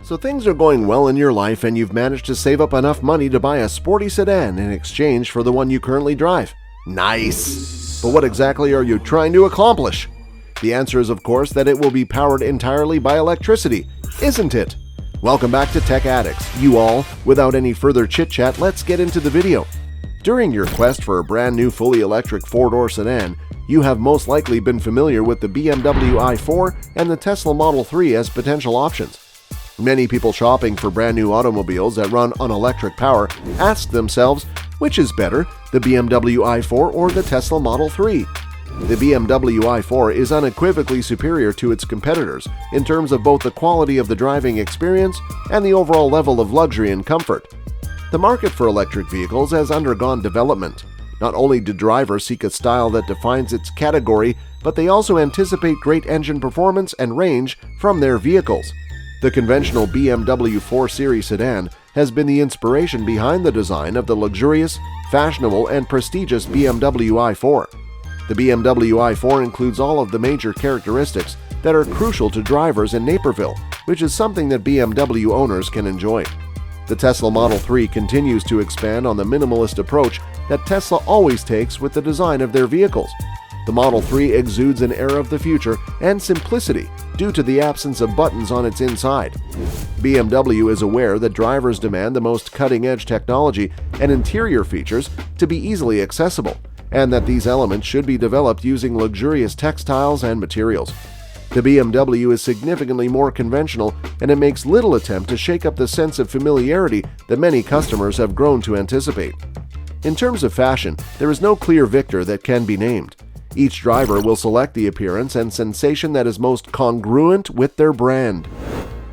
So things are going well in your life and you've managed to save up enough money to buy a sporty sedan in exchange for the one you currently drive. Nice! But what exactly are you trying to accomplish? The answer is, of course, that it will be powered entirely by electricity, isn't it? Welcome back to Tech Addicts. You all, without any further chit-chat, let's get into the video. During your quest for a brand new fully electric four-door sedan, you have most likely been familiar with the BMW i4 and the Tesla Model 3 as potential options. Many people shopping for brand new automobiles that run on electric power ask themselves, which is better, the BMW i4 or the Tesla Model 3? The BMW i4 is unequivocally superior to its competitors in terms of both the quality of the driving experience and the overall level of luxury and comfort. The market for electric vehicles has undergone development. Not only do drivers seek a style that defines its category, but they also anticipate great engine performance and range from their vehicles. The conventional BMW 4 Series sedan has been the inspiration behind the design of the luxurious, fashionable, and prestigious BMW i4. The BMW i4 includes all of the major characteristics that are crucial to drivers in Naperville, which is something that BMW owners can enjoy. The Tesla Model 3 continues to expand on the minimalist approach that Tesla always takes with the design of their vehicles. The Model 3 exudes an era of the future and simplicity due to the absence of buttons on its inside. BMW is aware that drivers demand the most cutting-edge technology and interior features to be easily accessible, and that these elements should be developed using luxurious textiles and materials. The BMW is significantly more conventional, and it makes little attempt to shake up the sense of familiarity that many customers have grown to anticipate. In terms of fashion, there is no clear victor that can be named. Each driver will select the appearance and sensation that is most congruent with their brand.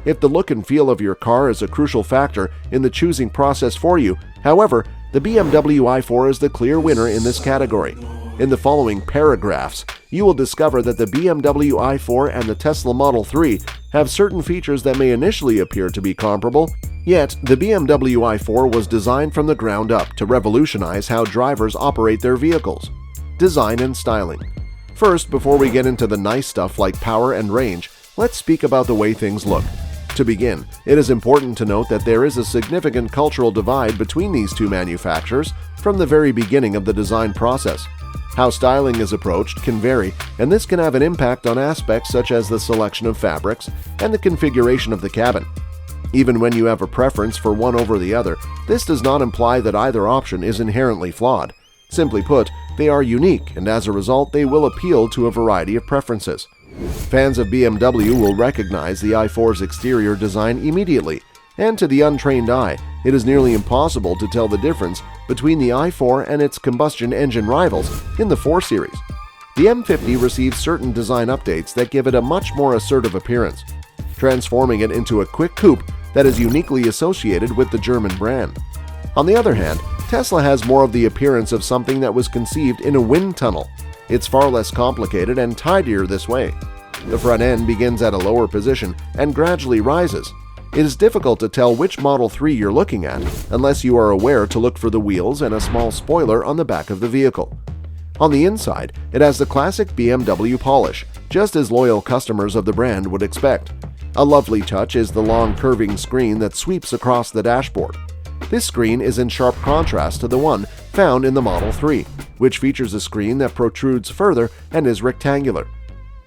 If the look and feel of your car is a crucial factor in the choosing process for you, however, the BMW i4 is the clear winner in this category. In the following paragraphs, you will discover that the BMW i4 and the Tesla Model 3 have certain features that may initially appear to be comparable, yet the BMW i4 was designed from the ground up to revolutionize how drivers operate their vehicles. Design and styling. First, before we get into the nice stuff like power and range, let's speak about the way things look. To begin, it is important to note that there is a significant cultural divide between these two manufacturers from the very beginning of the design process. How styling is approached can vary, and this can have an impact on aspects such as the selection of fabrics and the configuration of the cabin. Even when you have a preference for one over the other, this does not imply that either option is inherently flawed. Simply put, they are unique, and as a result, they will appeal to a variety of preferences. Fans of BMW will recognize the i4's exterior design immediately, and to the untrained eye, it is nearly impossible to tell the difference between the i4 and its combustion engine rivals in the 4 Series. The M50 receives certain design updates that give it a much more assertive appearance, transforming it into a quick coupe that is uniquely associated with the German brand. On the other hand, Tesla has more of the appearance of something that was conceived in a wind tunnel. It's far less complicated and tidier this way. The front end begins at a lower position and gradually rises. It is difficult to tell which Model 3 you're looking at unless you are aware to look for the wheels and a small spoiler on the back of the vehicle. On the inside, it has the classic BMW polish, just as loyal customers of the brand would expect. A lovely touch is the long curving screen that sweeps across the dashboard. This screen is in sharp contrast to the one found in the Model 3, which features a screen that protrudes further and is rectangular.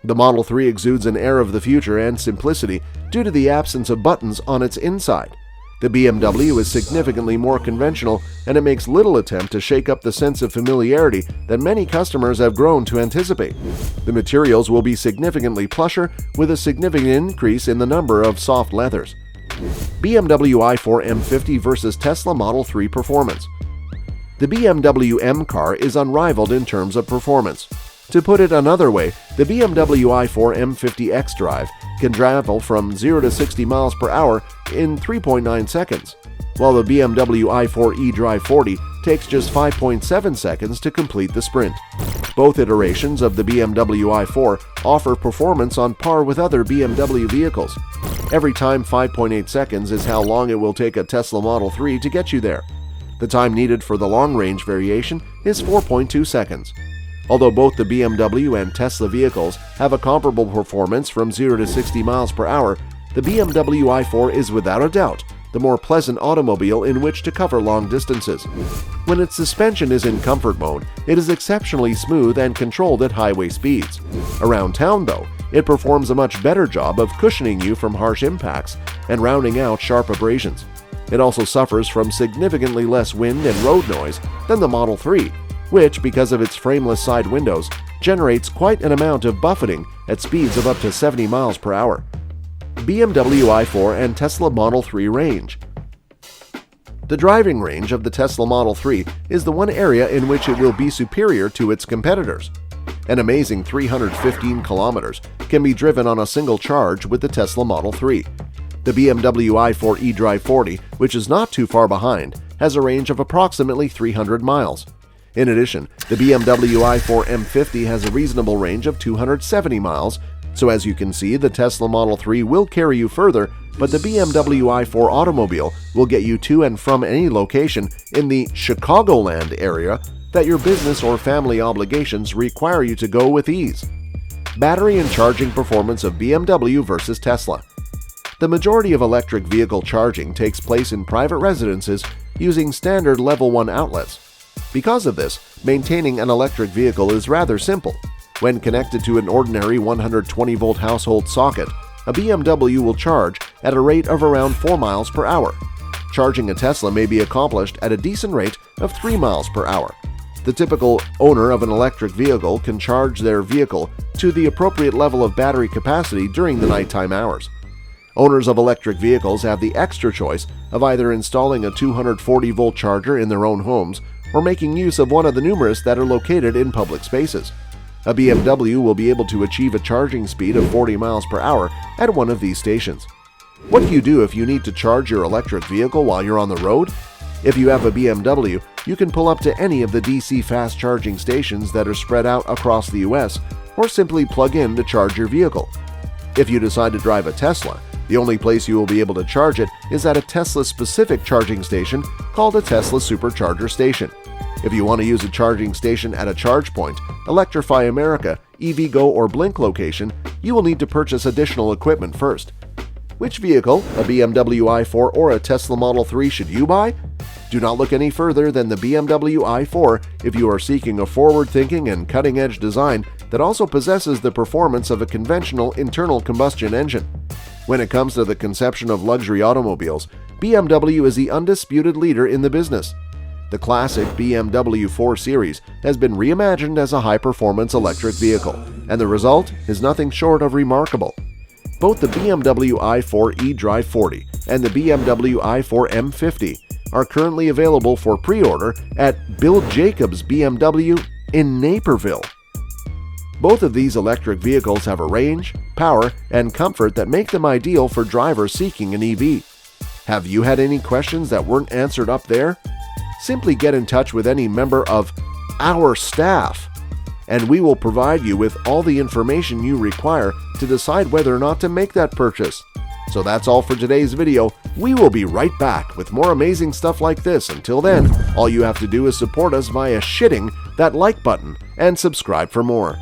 The Model 3 exudes an air of the future and simplicity due to the absence of buttons on its inside. The BMW is significantly more conventional, and it makes little attempt to shake up the sense of familiarity that many customers have grown to anticipate. The materials will be significantly plusher, with a significant increase in the number of soft leathers. BMW i4 M50 versus Tesla Model 3 performance. The BMW M car is unrivaled in terms of performance. To put it another way, the BMW i4 M50 xDrive can travel from 0 to 60 miles per hour in 3.9 seconds, while the BMW i4 eDrive 40 takes just 5.7 seconds to complete the sprint. Both iterations of the BMW i4 offer performance on par with other BMW vehicles. Every time 5.8 seconds is how long it will take a Tesla Model 3 to get you there. The time needed for the long-range variation is 4.2 seconds. Although both the BMW and Tesla vehicles have a comparable performance from 0 to 60 miles per hour, the BMW i4 is without a doubt the more pleasant automobile in which to cover long distances. When its suspension is in comfort mode, it is exceptionally smooth and controlled at highway speeds. Around town, though, it performs a much better job of cushioning you from harsh impacts and rounding out sharp abrasions. It also suffers from significantly less wind and road noise than the Model 3, which, because of its frameless side windows, generates quite an amount of buffeting at speeds of up to 70 miles per hour. BMW i4 and Tesla Model 3 range. The driving range of the Tesla Model 3 is the one area in which it will be superior to its competitors. An amazing 315 kilometers can be driven on a single charge with the Tesla Model 3. The BMW i4 eDrive 40, which is not too far behind, has a range of approximately 300 miles. In addition, the BMW i4 M50 has a reasonable range of 270 miles, so as you can see, the Tesla Model 3 will carry you further, but the BMW i4 automobile will get you to and from any location in the Chicagoland area that your business or family obligations require you to go with ease. Battery and charging performance of BMW versus Tesla. The majority of electric vehicle charging takes place in private residences using standard Level 1 outlets. Because of this, maintaining an electric vehicle is rather simple. When connected to an ordinary 120-volt household socket, a BMW will charge at a rate of around 4 miles per hour. Charging a Tesla may be accomplished at a decent rate of 3 miles per hour. The typical owner of an electric vehicle can charge their vehicle to the appropriate level of battery capacity during the nighttime hours. Owners of electric vehicles have the extra choice of either installing a 240-volt charger in their own homes or making use of one of the numerous that are located in public spaces. A BMW will be able to achieve a charging speed of 40 miles per hour at one of these stations. What do you do if you need to charge your electric vehicle while you're on the road? If you have a BMW, you can pull up to any of the DC fast charging stations that are spread out across the US, or simply plug in to charge your vehicle. If you decide to drive a Tesla, the only place you will be able to charge it is at a Tesla-specific charging station called a Tesla Supercharger Station. If you want to use a charging station at a ChargePoint, Electrify America, EVgo, or Blink location, you will need to purchase additional equipment first. Which vehicle, a BMW i4 or a Tesla Model 3, should you buy? Do not look any further than the BMW i4 if you are seeking a forward-thinking and cutting-edge design that also possesses the performance of a conventional internal combustion engine. When it comes to the conception of luxury automobiles, BMW is the undisputed leader in the business. The classic BMW 4 Series has been reimagined as a high-performance electric vehicle, and the result is nothing short of remarkable. Both the BMW i4 eDrive 40 and the BMW i4 M50 are currently available for pre-order at Bill Jacobs BMW in Naperville. Both of these electric vehicles have a range, power, and comfort that make them ideal for drivers seeking an EV. Have you had any questions that weren't answered up there? Simply get in touch with any member of our staff, and we will provide you with all the information you require to decide whether or not to make that purchase. So that's all for today's video. We will be right back with more amazing stuff like this. Until then, all you have to do is support us via shitting that like button and subscribe for more.